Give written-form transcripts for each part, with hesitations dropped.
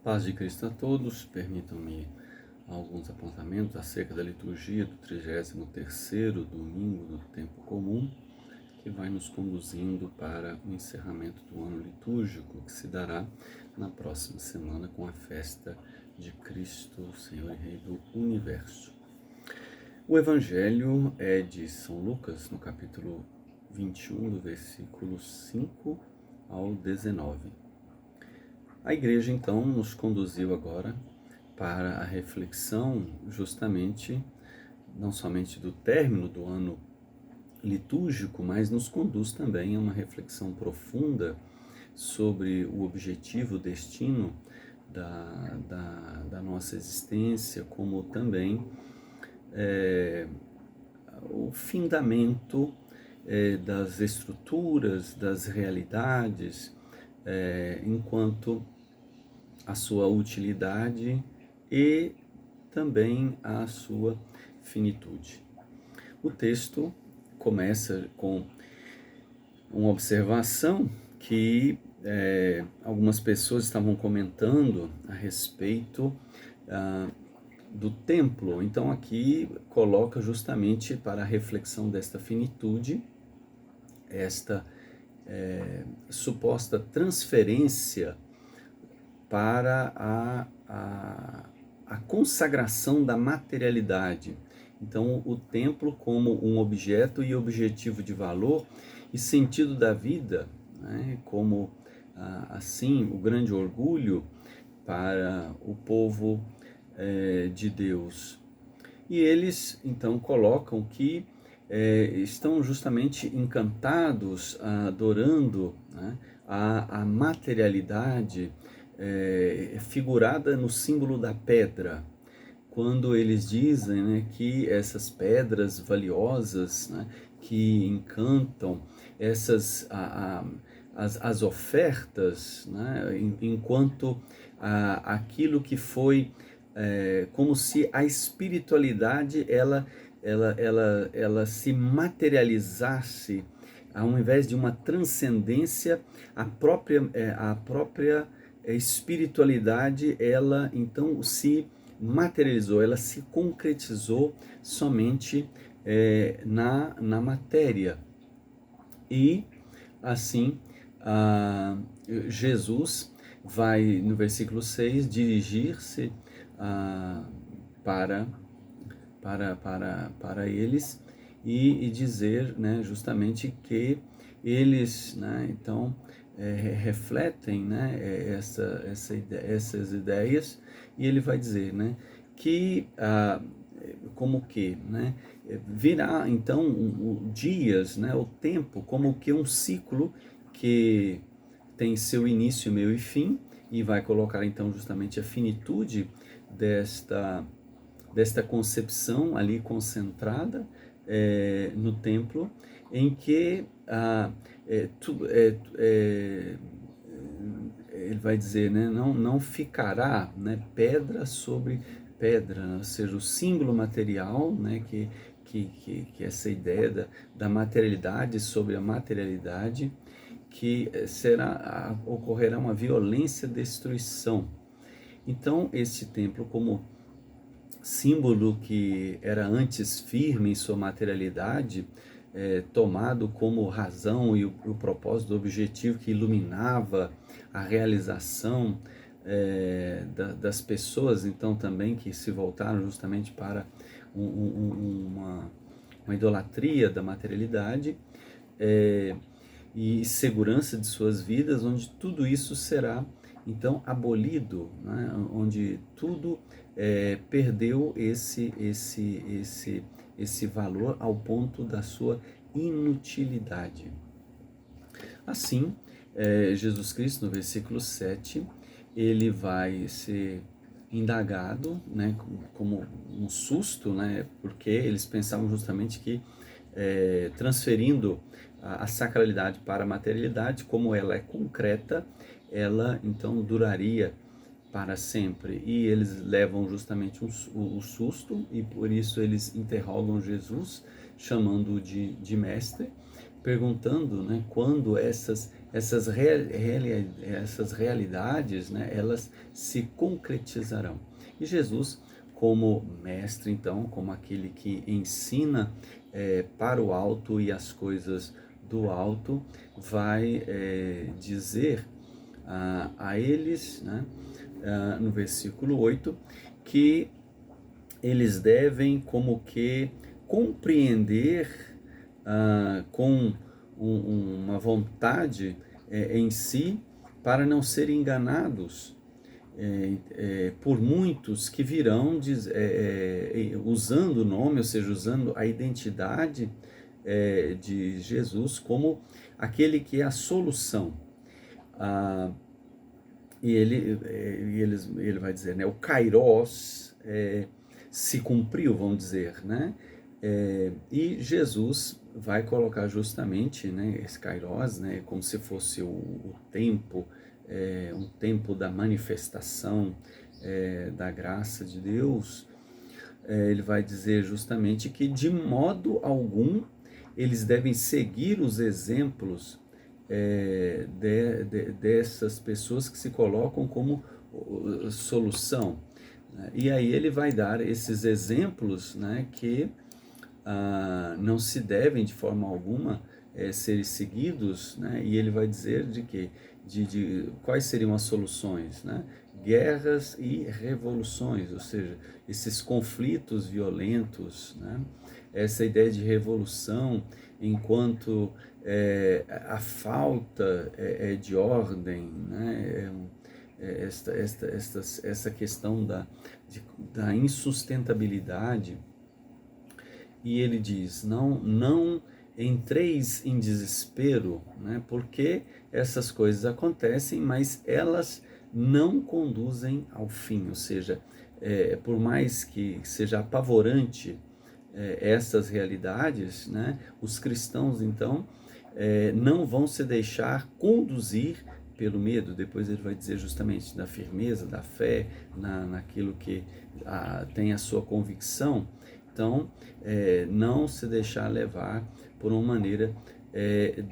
Paz de Cristo a todos, permitam-me alguns apontamentos acerca da liturgia do 33º domingo do tempo comum, que vai nos conduzindo para o encerramento do ano litúrgico, que se dará na próxima semana com a festa de Cristo, Senhor e Rei do Universo. O Evangelho é de São Lucas, no capítulo 21, do versículo 5 ao 19. A igreja, então, nos conduziu agora para a reflexão justamente, não somente do término do ano litúrgico, mas nos conduz também a uma reflexão profunda sobre o objetivo, o destino da nossa existência, como também o findamento das estruturas, das realidades, enquanto a sua utilidade e também a sua finitude. O texto começa com uma observação que algumas pessoas estavam comentando a respeito do templo. Então aqui coloca justamente para a reflexão desta finitude, esta suposta transferência para a consagração da materialidade. Então, o templo como um objeto e objetivo de valor e sentido da vida, né, como assim o grande orgulho para o povo de Deus. E eles então colocam que estão justamente encantados, adorando, né, a materialidade figurada no símbolo da pedra, quando eles dizem, né, que essas pedras valiosas, né, que encantam, as ofertas, né, enquanto aquilo que foi como se a espiritualidade ela se materializasse, ao invés de uma transcendência, a própria espiritualidade, ela então se materializou, ela se concretizou somente na matéria. E assim Jesus vai, no versículo 6, dirigir-se para eles e dizer, né, justamente que eles, né, então refletem, né, essas ideias, e ele vai dizer, né, que como que, né, virá então dias, né, o tempo como que um ciclo que tem seu início, meio e fim, e vai colocar então justamente a finitude desta concepção ali concentrada no templo, em que ele vai dizer, né, não ficará, né, pedra sobre pedra, ou seja, o símbolo material, né, que essa ideia da materialidade sobre a materialidade, que ocorrerá uma violência destruição. Então, esse templo, como símbolo que era antes firme em sua materialidade, tomado como razão e o propósito, o objetivo que iluminava a realização das pessoas, então também que se voltaram justamente para uma idolatria da materialidade e segurança de suas vidas, onde tudo isso será então abolido, né? Onde tudo perdeu esse valor ao ponto da sua inutilidade. Assim, Jesus Cristo, no versículo 7, ele vai ser indagado, né, como um susto, né, porque eles pensavam justamente que transferindo a sacralidade para a materialidade, como ela é concreta, ela então duraria para sempre. E eles levam justamente o susto, e por isso eles interrogam Jesus, chamando-o de mestre, perguntando, né, quando essas essas realidades, né, elas se concretizarão. E Jesus, como mestre, então, como aquele que ensina para o alto e as coisas do alto, vai dizer a eles, né, no versículo 8, que eles devem como que compreender com uma vontade em si, para não serem enganados por muitos que virão usando o nome, ou seja, usando a identidade de Jesus como aquele que é a solução. Ele vai dizer, né, o Kairos se cumpriu, vamos dizer, né? E Jesus vai colocar justamente, né, esse Kairos, né, como se fosse o tempo, um tempo da manifestação da graça de Deus. Ele vai dizer justamente que de modo algum eles devem seguir os exemplos dessas pessoas que se colocam como solução. E aí ele vai dar esses exemplos, né, que não se devem de forma alguma ser seguidos, né, e ele vai dizer de quais seriam as soluções, né? Guerras e revoluções, ou seja, esses conflitos violentos, né? Essa ideia de revolução enquanto a falta de ordem, né? Essa questão da insustentabilidade. E ele diz, não entreis em desespero, né? Porque essas coisas acontecem, mas elas não conduzem ao fim, ou seja, por mais que seja apavorante essas realidades, né? Os cristãos, então, não vão se deixar conduzir pelo medo. Depois ele vai dizer justamente da firmeza, da fé, naquilo que tem a sua convicção. Então, não se deixar levar por uma maneira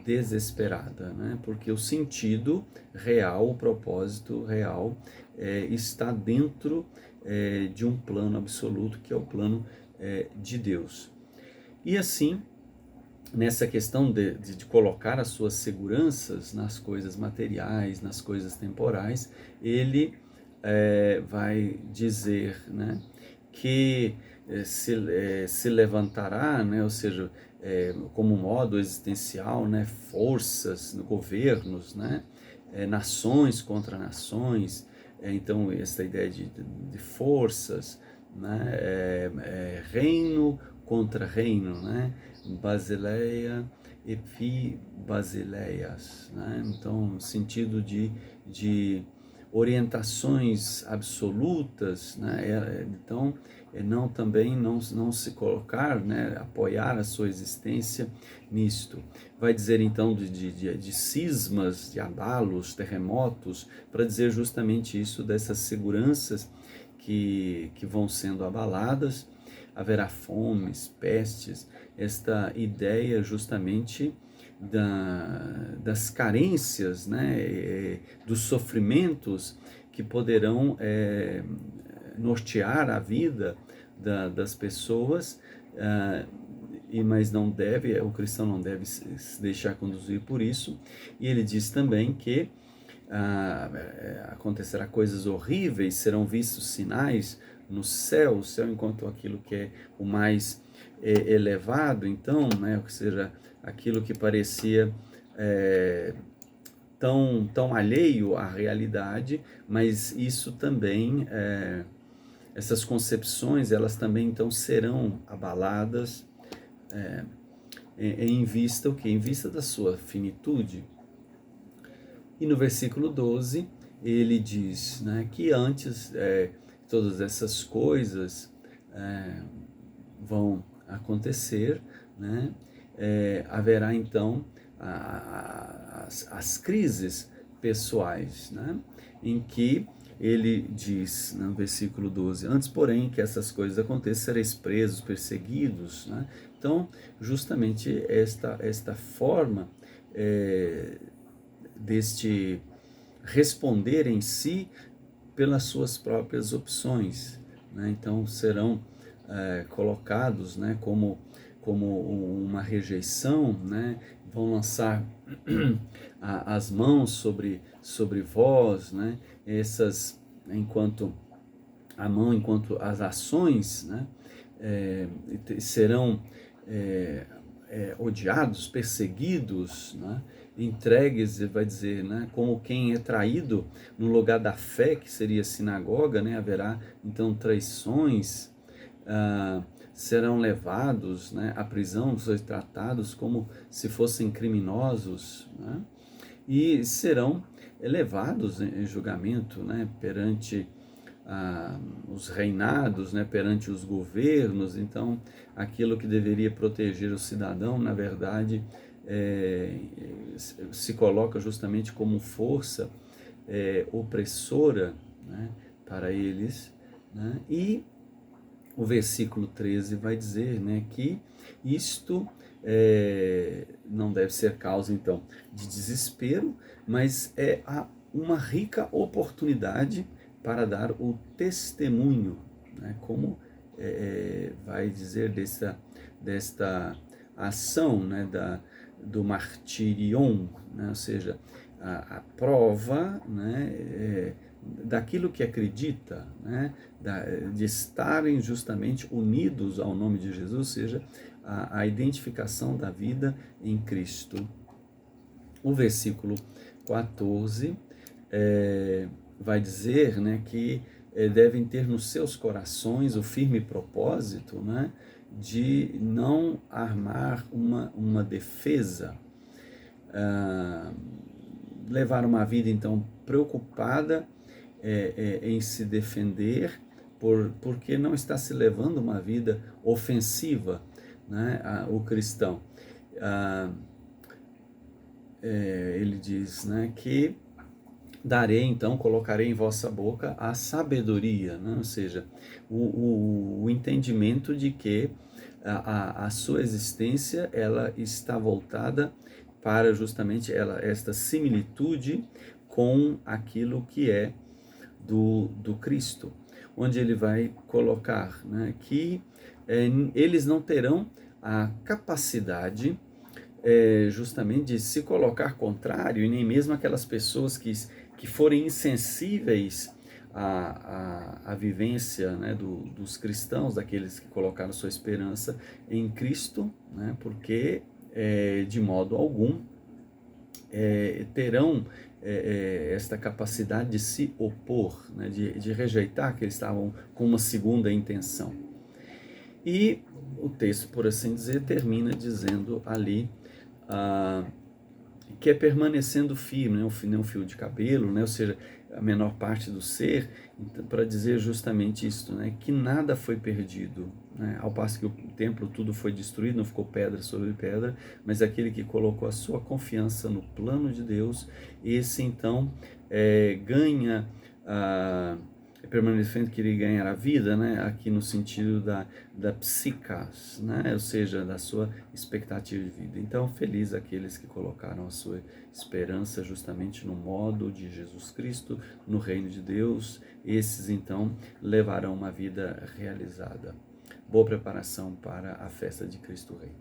desesperada, né? Porque o sentido real, o propósito real está dentro de um plano absoluto, que é o plano de Deus. E assim, nessa questão de colocar as suas seguranças nas coisas materiais, nas coisas temporais, ele vai dizer, né, que se levantará, né, ou seja, como modo existencial, né, forças, governos, né, nações contra nações. Então essa ideia de forças, né, reino contra reino, né, Basileia e Basileias, né? Então, no sentido de orientações absolutas, né? Então, não se colocar, né? Apoiar a sua existência nisto. Vai dizer então de cismas, de abalos, terremotos, para dizer justamente isso, dessas seguranças que vão sendo abaladas. Haverá fomes, pestes, esta ideia justamente das carências, né, dos sofrimentos que poderão nortear a vida das pessoas, mas o cristão não deve se deixar conduzir por isso. E ele diz também que acontecerá coisas horríveis, serão vistos sinais no céu, o céu enquanto aquilo que é o mais elevado, então, né, ou seja, aquilo que parecia tão alheio à realidade, mas isso também, essas concepções, elas também então serão abaladas em vista o quê? Em vista da sua finitude. E no versículo 12, ele diz, né, que antes todas essas coisas vão acontecer, né, haverá então as crises pessoais, né, em que ele diz no versículo 12, antes porém que essas coisas aconteçam, sereis presos, perseguidos, né? Então justamente esta forma deste responder em si pelas suas próprias opções, né? Então serão colocados, né, como uma rejeição, né? Vão lançar as mãos sobre vós, né? Enquanto as ações, né? Serão odiados, perseguidos, né? Entregues, vai dizer, né? Como quem é traído no lugar da fé, que seria a sinagoga, né? Haverá então traições, serão levados, né, à prisão, serão tratados como se fossem criminosos, né? E serão levados em julgamento, né, perante os reinados, né, perante os governos. Então, aquilo que deveria proteger o cidadão, na verdade, se coloca justamente como força opressora, né, para eles, né? E o versículo 13 vai dizer, né, que isto não deve ser causa, então, de desespero, mas uma rica oportunidade para dar o testemunho, né, como vai dizer desta ação, né, do martirion, né, ou seja, a prova, né, daquilo que acredita, né, de estarem justamente unidos ao nome de Jesus, ou seja, a identificação da vida em Cristo. O versículo 14 vai dizer, né, que devem ter nos seus corações o firme propósito, né, de não armar uma defesa, levar uma vida então preocupada em se defender, porque não está se levando uma vida ofensiva, né, o cristão. Ele diz, né, que darei, então, colocarei em vossa boca a sabedoria, né? Ou seja, o entendimento de que a sua existência ela está voltada para justamente esta similitude com aquilo que é do Cristo, onde ele vai colocar, né, que eles não terão a capacidade justamente de se colocar contrário, e nem mesmo aquelas pessoas que forem insensíveis à vivência, né, dos cristãos, daqueles que colocaram sua esperança em Cristo, né, porque de modo algum terão esta capacidade de se opor, né, de rejeitar que eles estavam com uma segunda intenção. E o texto, por assim dizer, termina dizendo ali que é permanecendo firme, né, um fio de cabelo, né, ou seja, a menor parte do ser, então, para dizer justamente isso, né, que nada foi perdido, né, ao passo que o templo tudo foi destruído, não ficou pedra sobre pedra, mas aquele que colocou a sua confiança no plano de Deus, esse então ganha permanecendo que ele ganhar a vida, né, aqui no sentido da psikas, né, ou seja, da sua expectativa de vida. Então, feliz aqueles que colocaram a sua esperança justamente no modo de Jesus Cristo, no reino de Deus, esses então levarão uma vida realizada. Boa preparação para a festa de Cristo Rei.